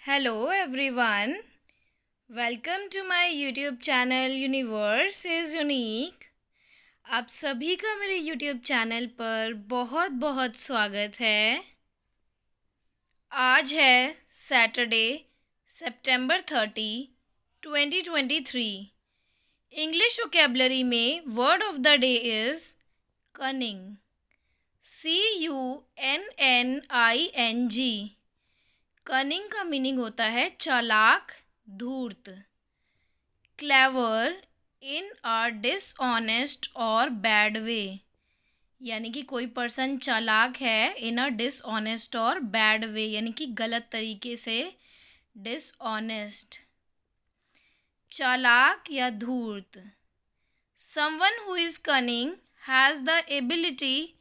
Hello everyone. Welcome to my YouTube channel Universe is Unique. आप सभी का मेरे YouTube चैनल पर बहुत बहुत स्वागत है। आज है सैटरडे सितंबर 30, 2023। इंग्लिश वोकेबलरी में word of the day is cunning. CUNNING। Cunning का मीनिंग होता है चालाक, धूर्त। क्लेवर इन अ डिसऑनेस्ट और बैड वे, यानी कि कोई पर्सन चालाक है इन अ डिसऑनेस्ट और बैड वे, यानी कि गलत तरीके से। डिसऑनेस्ट, चालाक या धूर्त। Someone who is cunning has the ability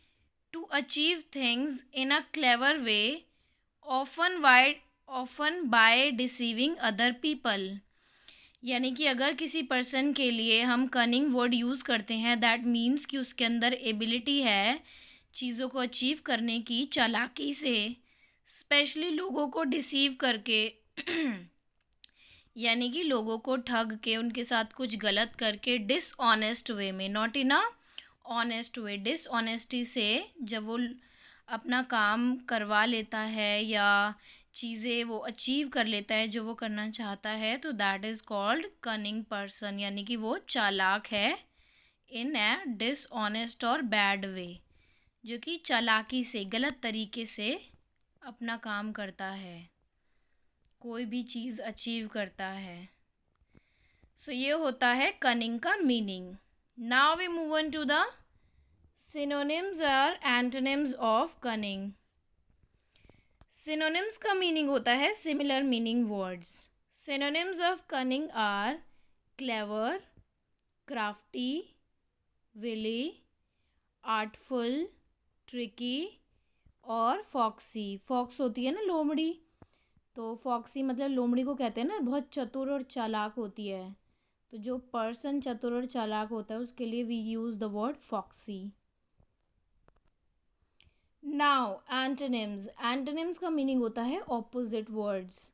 to achieve things in a clever way, often by deceiving other people. यानी कि अगर किसी पर्सन के लिए हम कनिंग वर्ड यूज़ करते हैं, दैट मीन्स कि उसके अंदर एबिलिटी है चीज़ों को अचीव करने की, चालाकी से, स्पेशली लोगों को डिसीव करके यानी कि लोगों को ठग के, उनके साथ कुछ गलत करके, डिसऑनेस्ट वे में, not in a honest way. Dishonesty से जब वो अपना काम करवा लेता है या चीज़ें वो अचीव कर लेता है जो वो करना चाहता है, तो that is called cunning person, यानी कि वो चालाक है इन ए डिसऑनेस्ट और बैड वे, जो कि चालाकी से, गलत तरीके से अपना काम करता है, कोई भी चीज़ अचीव करता है। सो ये होता है कनिंग का meaning. Now we move on to the synonyms और एंटोनिम्स ऑफ कनिंग। सिनोनिम्स का मीनिंग होता है similar meaning words. Synonyms of cunning are clever, crafty, wily, artful, tricky और फॉक्सी। फॉक्स होती है ना लोमड़ी, तो फॉक्सी मतलब लोमड़ी को कहते हैं ना, बहुत चतुर और चालाक होती है। तो जो पर्सन चतुर और चालाक होता है उसके लिए we use the word foxy. Now antonyms. Antonyms का मीनिंग होता है opposite words.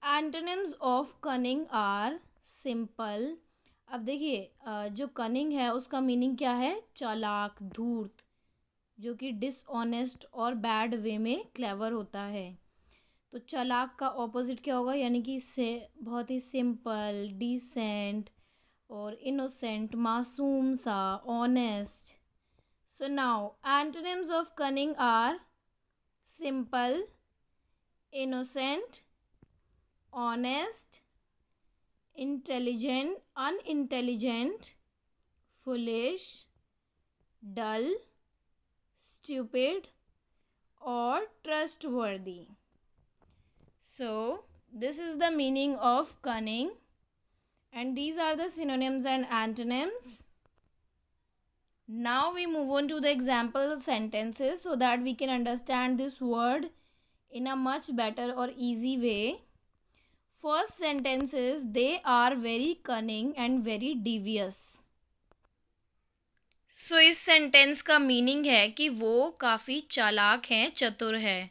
Antonyms of cunning are simple. अब देखिए, जो कनिंग है उसका मीनिंग क्या है? चालाक, धूर्त, जो कि डिसऑनेस्ट और बैड वे में क्लेवर होता है। तो चालाक का ऑपोजिट क्या होगा? यानी कि से बहुत ही सिंपल, डिसेंट और इनोसेंट, मासूम सा, honest. So now antonyms of cunning are simple, innocent, honest, intelligent, unintelligent, foolish, dull, stupid or trustworthy. So this is the meaning of cunning, and these are the synonyms and antonyms. Now we move on to the example sentences so that we can understand this word in a much better or easy way. First sentence is they are very cunning and very devious. So इस sentence का meaning है कि वो काफ़ी चालाक हैं, चतुर है।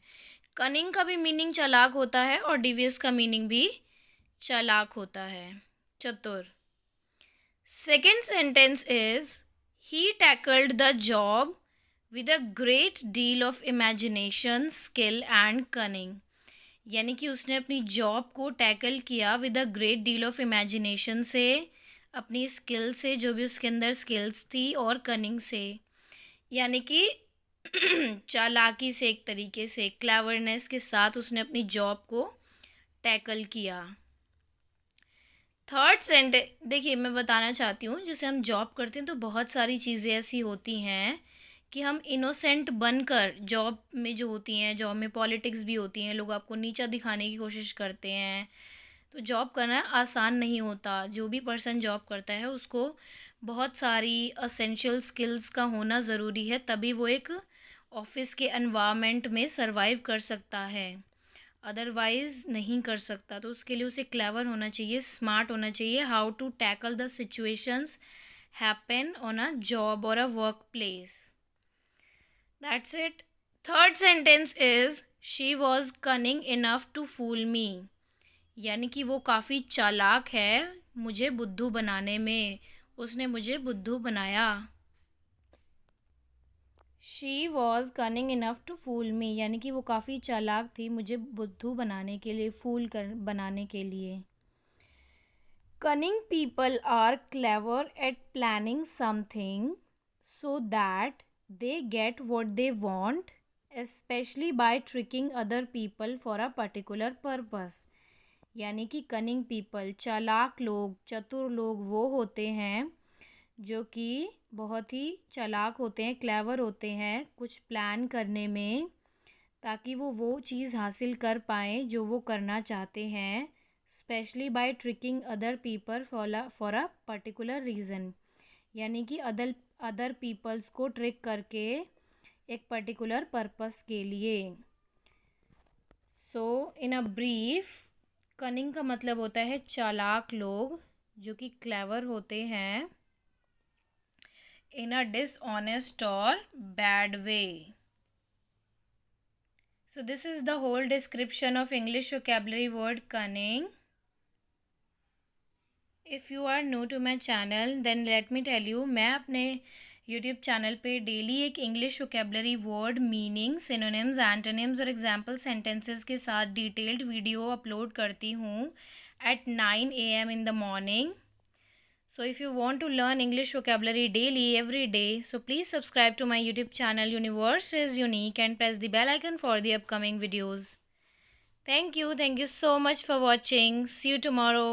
कनिंग का भी मीनिंग चालाक होता है और डिवियस का मीनिंग भी चालाक होता है, चतुर। Second sentence is he tackled the job with a great deal of imagination, skill and cunning. यानी कि उसने अपनी जॉब को टैकल किया with a great deal of imagination से, अपनी स्किल से, जो भी उसके अंदर स्किल्स थी, और कनिंग से, यानी कि चालाकी से, एक तरीके से क्लेवरनेस के साथ उसने अपनी जॉब को टैकल किया। थर्ड सेंटेंस, देखिए मैं बताना चाहती हूँ, जैसे हम जॉब करते हैं तो बहुत सारी चीज़ें ऐसी होती हैं कि हम इनोसेंट बनकर, जॉब में जो होती हैं, जॉब में पॉलिटिक्स भी होती हैं, लोग आपको नीचा दिखाने की कोशिश करते हैं, तो जॉब करना आसान नहीं होता। जो भी पर्सन जॉब करता है उसको बहुत सारी असेंशियल स्किल्स का होना ज़रूरी है, तभी वो एक ऑफिस के एनवायरनमेंट में सरवाइव कर सकता है, अदरवाइज़ नहीं कर सकता। तो उसके लिए उसे क्लेवर होना चाहिए, स्मार्ट होना चाहिए, how to tackle the situations happen on a job और a work place. That's it. Third sentence is she was cunning enough to fool me, यानी कि वो काफ़ी चालाक है मुझे बुद्धू बनाने में, उसने मुझे बुद्धू बनाया। She was cunning enough to fool me, यानी कि वो काफ़ी चालाक थी मुझे बुद्धू बनाने के लिए, बनाने के लिए। Cunning people are clever at planning something so that they get what they want, especially by tricking other people for a particular purpose। यानी कि कनिंग पीपल, चालाक लोग, चतुर लोग वो होते हैं जो कि बहुत ही चालाक होते हैं, क्लेवर होते हैं कुछ प्लान करने में, ताकि वो चीज़ हासिल कर पाएँ जो वो करना चाहते हैं। Specially by tricking other people for a particular reason, यानी कि अदर पीपल्स को ट्रिक करके एक पर्टिकुलर पर्पस के लिए। सो इन अ ब्रीफ, कनिंग का मतलब होता है चालाक लोग जो कि क्लेवर होते हैं इन अ डिसऑनेस्ट और bad way. So this is the whole description of English vocabulary word cunning. If you are new to my channel then let me tell you, मैं अपने यूट्यूब चैनल पे daily एक English vocabulary word, meaning, synonyms, antonyms और example sentences के साथ detailed video upload करती हूँ at 9 a.m. in the morning. So if you want to learn English vocabulary daily every day, so please subscribe to my YouTube channel Universe is Unique and press the bell icon for the upcoming videos. Thank you so much for watching. See you tomorrow.